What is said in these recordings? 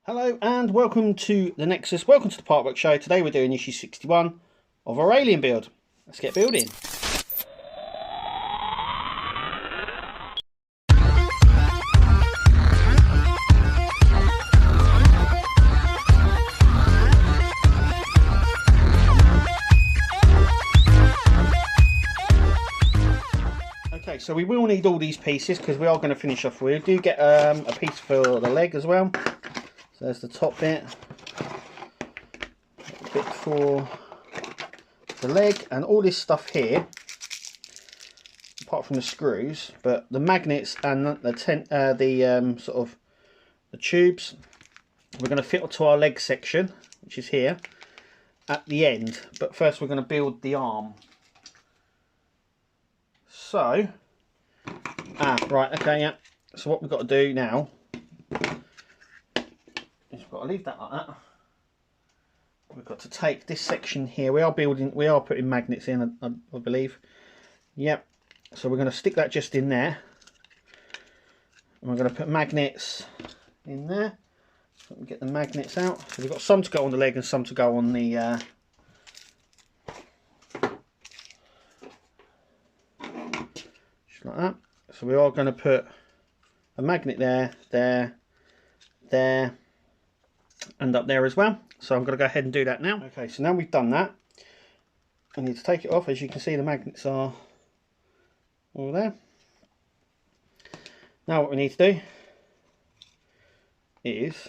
Hello and welcome to the Nexus. Welcome to the Partwork Show. Today we're doing issue 61 of our alien build. Let's get building. Okay, so we will need all these pieces because we are going to finish off. We do get a piece for the leg as well. So there's the top bit, a bit for the leg, and all this stuff here, apart from the screws, but the magnets and the sort of the tubes, we're going to fit onto our leg section, which is here at the end. But first we're going to build the arm. So, right, okay, yeah. So what we've got to do now is we've got to leave that like that. We've got to take this section here. We are putting magnets in, I believe. Yep. So we're going to stick that just in there, and we're going to put magnets in there. So we get the magnets out. So we've got some to go on the leg and some to go on the. Just like that. So we are going to put a magnet there, there, and up there as well. So I'm going to go ahead and do that now. Okay, so now we've done that, I need to take it off. As you can see, the magnets are all there. Now what we need to do is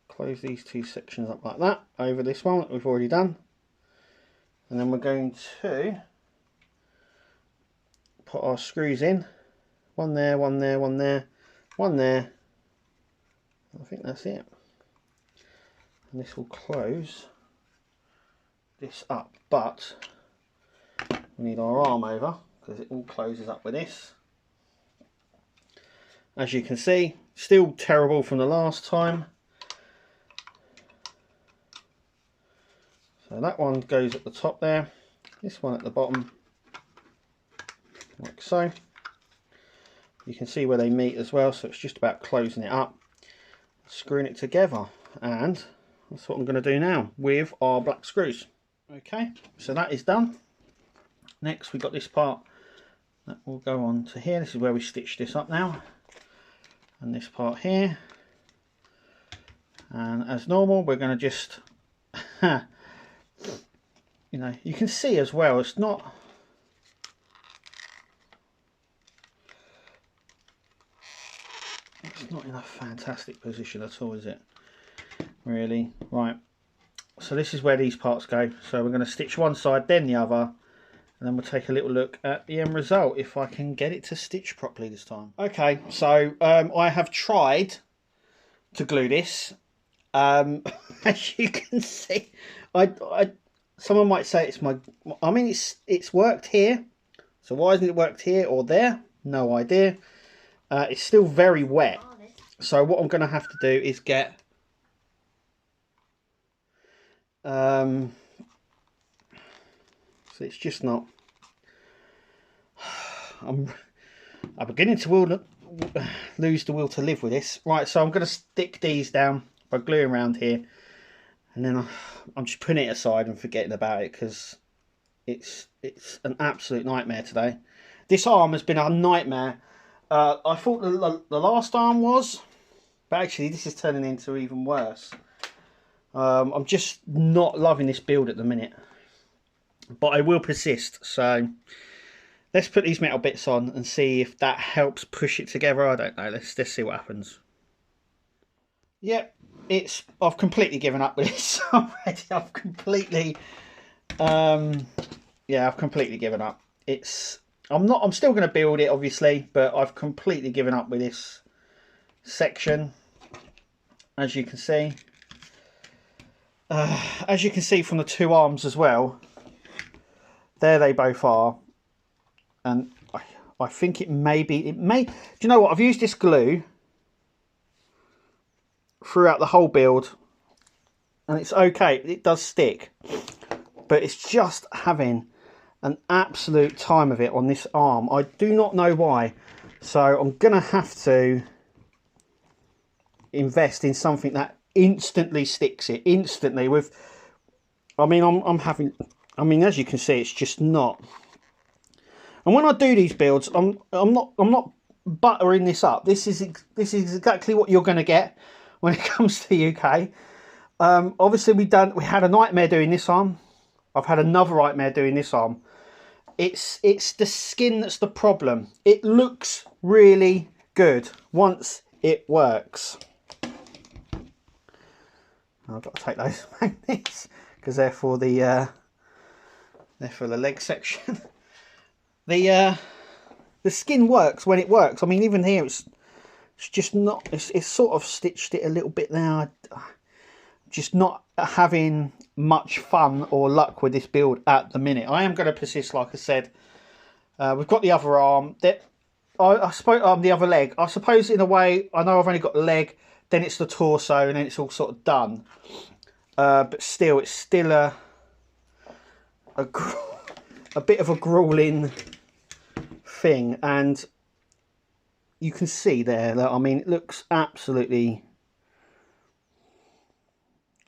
close these two sections up like that over this one that we've already done, and then we're going to put our screws in. One there, one there, one there, one there. I think that's it. And this will close this up, but we need our arm over because it all closes up with this. As you can see, still terrible from the last time. So that one goes at the top there, this one at the bottom, like so. You can see where they meet as well, so it's just about closing it up, screwing it together, and that's what I'm going to do now with our black screws. Okay, so that is done. Next we've got this part that will go on to here. This is where we stitch this up now, and this part here. And as normal, we're going to just you know, you can see as well, it's not in a fantastic position at all, is it? Really? Right. So this is where these parts go. So we're going to stitch one side, then the other, and then we'll take a little look at the end result, if I can get it to stitch properly this time. Okay, so I have tried to glue this. As you can see, someone might say it's my. I mean, it's worked here. So why hasn't it worked here or there? No idea. It's still very wet. So what I'm going to have to do is get so it's just not. I'm beginning to lose the will to live with this. Right, so I'm going to stick these down by gluing around here, and then I'm just putting it aside and forgetting about it because it's an absolute nightmare today. This arm has been a nightmare. I thought the last arm was, but actually this is turning into even worse. I'm just not loving this build at the minute, but I will persist. So let's put these metal bits on and see if that helps push it together. I don't know. Let's see what happens. Yep, I've completely given up with this already. I've completely I've completely given up. I'm still going to build it, obviously, but I've completely given up with this section. As you can see, from the two arms as well, there they both are, and I think it may. Do you know what? I've used this glue throughout the whole build, and it's okay. It does stick, but it's just having an absolute time of it on this arm. I do not know why. So I'm gonna have to invest in something that instantly sticks it instantly. With, I mean, I'm having, I mean, as you can see, it's just not. And when I do these builds, I'm not buttering this up. This is exactly what you're going to get when it comes to the UK. Obviously, we had a nightmare doing this arm. I've had another nightmare doing this arm. It's the skin that's the problem. It looks really good once it works. I've got to take those magnets because they're for the leg section. The skin works when it works. I mean, even here it's just not. It's sort of stitched it a little bit now. Just not having much fun or luck with this build at the minute. I am going to persist, like I said. We've got the other arm. I suppose the other leg. I suppose in a way, I know I've only got the leg. Then it's the torso, and then it's all sort of done. But still, it's still a bit of a grueling thing, and you can see there that, I mean, it looks absolutely,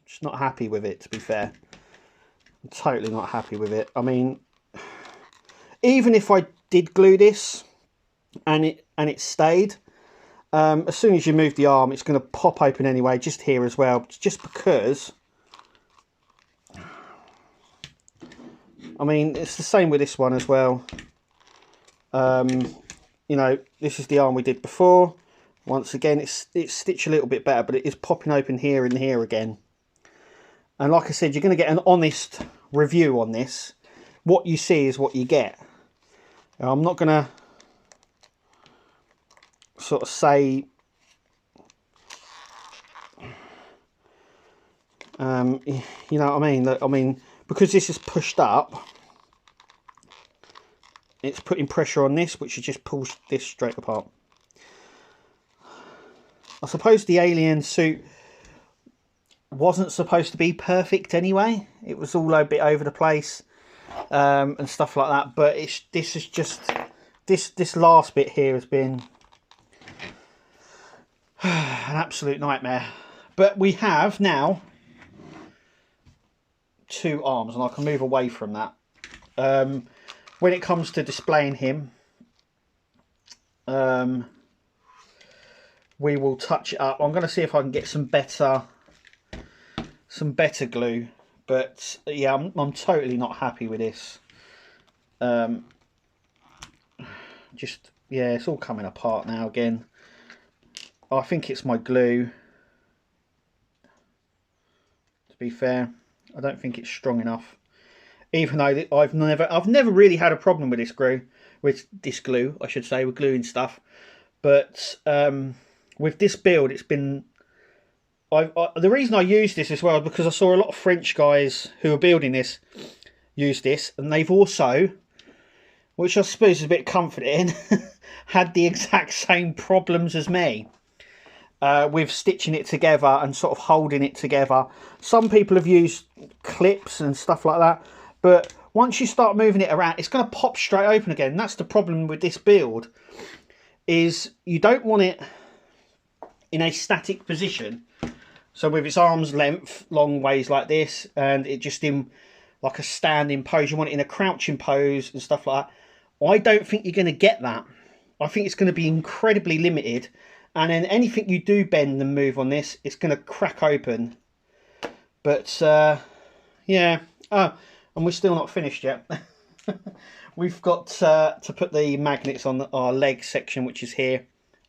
just not happy with it, to be fair. I'm totally not happy with it. I mean, even if I did glue this and it stayed, as soon as you move the arm, it's going to pop open anyway, just here as well, just because, I mean, it's the same with this one as well. You know, this is the arm we did before. Once again, it's stitched a little bit better, but it is popping open here and here again. And like I said, you're going to get an honest review on this. What you see is what you get. Now, I'm not going to sort of say, you know what I mean? I mean, because this is pushed up, it's putting pressure on this, which just pulls this straight apart. I suppose the alien suit wasn't supposed to be perfect anyway. It was all a bit over the place and stuff like that. But this is just this last bit here has been an absolute nightmare. But we have now 2 arms, and I can move away from that. When it comes to displaying him, we will touch it up. I'm going to see if I can get some better glue, but yeah, I'm totally not happy with this. Just, yeah, it's all coming apart now again. I think it's my glue, to be fair. I don't think it's strong enough. Even though I've never really had a problem with this glue, I should say, with gluing stuff. But with this build, it's been, the reason I use this as well is because I saw a lot of French guys who are building this use this, and they've also, which I suppose is a bit comforting, had the exact same problems as me with stitching it together and sort of holding it together. Some people have used clips and stuff like that, but once you start moving it around, it's going to pop straight open again. And that's the problem with this build, is you don't want it in a static position. So with its arm's length, long ways like this, and it just in like a standing pose, you want it in a crouching pose and stuff like that. I don't think you're going to get that. I think it's going to be incredibly limited. And then anything you do bend and move on this, it's going to crack open. But yeah. Oh, and we're still not finished yet. We've got to put the magnets on our leg section, which is here,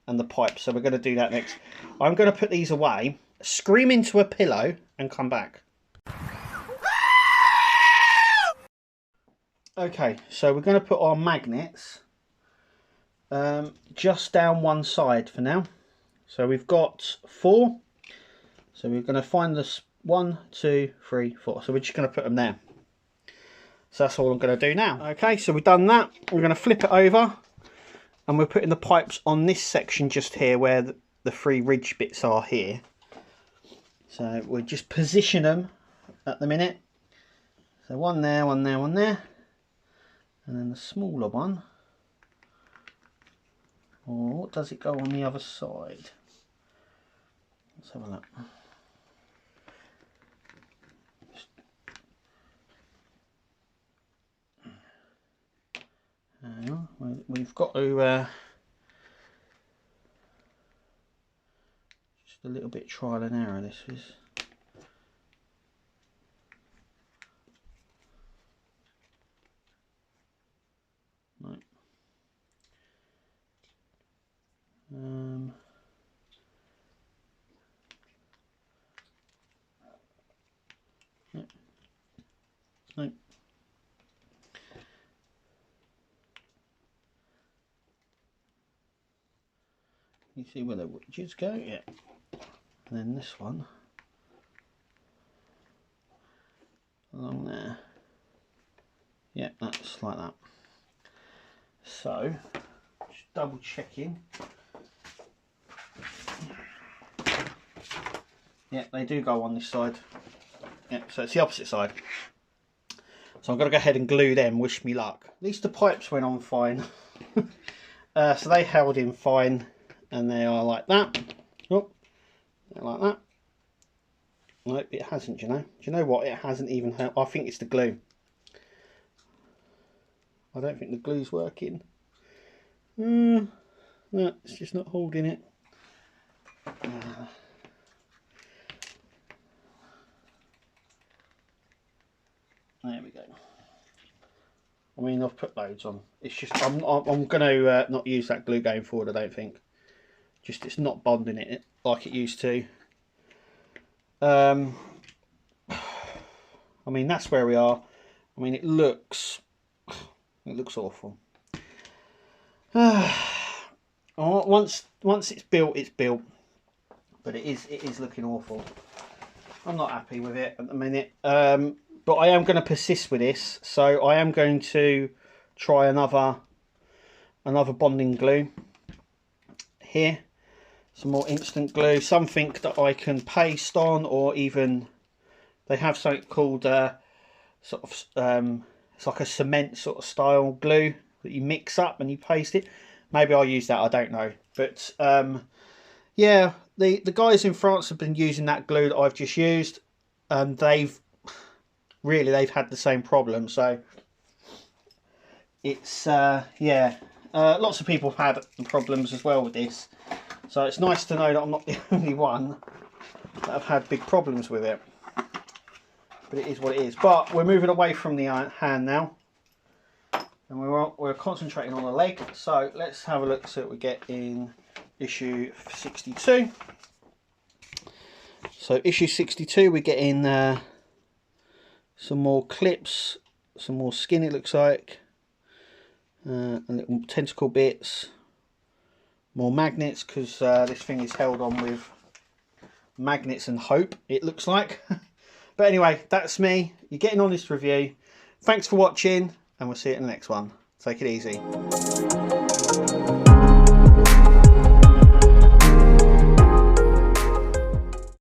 and the pipe. So we're going to do that next. I'm going to put these away, scream into a pillow, and come back. Okay, so we're going to put our magnets just down one side for now. So we've got 4. So we're going to find this 1, 2, 3, 4. So we're just going to put them there. So that's all I'm going to do now. Okay, so we've done that. We're going to flip it over, and we're putting the pipes on this section just here where the 3 ridge bits are here. So we'll just position them at the minute. So 1 there, 1 there, 1 there. And then the smaller one. Or what does it go on the other side? Let's have a look. We've got to just a little bit trial and error. This is. Right. No. You see where the ridges go? Yeah. And then this one along there. Yeah, that's like that. So, just double checking. Yeah, they do go on this side. Yeah, so it's the opposite side. So I'm going to go ahead and glue them, wish me luck. At least the pipes went on fine. So they held in fine, and they are like that. Oh, they're like that. Nope, it hasn't, you know. Do you know what? It hasn't even held. I think it's the glue. I don't think the glue's working. No, it's just not holding it. There we go. I mean, I've put loads on. It's just I'm going to not use that glue going forward. I don't think. Just it's not bonding it like it used to. I mean, that's where we are. I mean, it looks awful. Once it's built, it's built. But it is looking awful. I'm not happy with it at the minute. But I am going to persist with this, so I am going to try another bonding glue here. Some more instant glue, something that I can paste on, or even they have something called it's like a cement sort of style glue that you mix up and you paste it. Maybe I'll use that, I don't know. But yeah, the guys in France have been using that glue that I've just used, and they've had the same problem. So it's yeah, lots of people have had problems as well with this. So it's nice to know that I'm not the only one that have had big problems with it. But it is what it is. But we're moving away from the hand now, and we're concentrating on the leg. So let's have a look, see what we get in issue 62. So issue 62, we get in some more clips, some more skin, it looks like, and little tentacle bits, more magnets, because this thing is held on with magnets and hope, it looks like. But anyway, that's me. You're getting on this review. Thanks for watching, and we'll see you in the next one. Take it easy.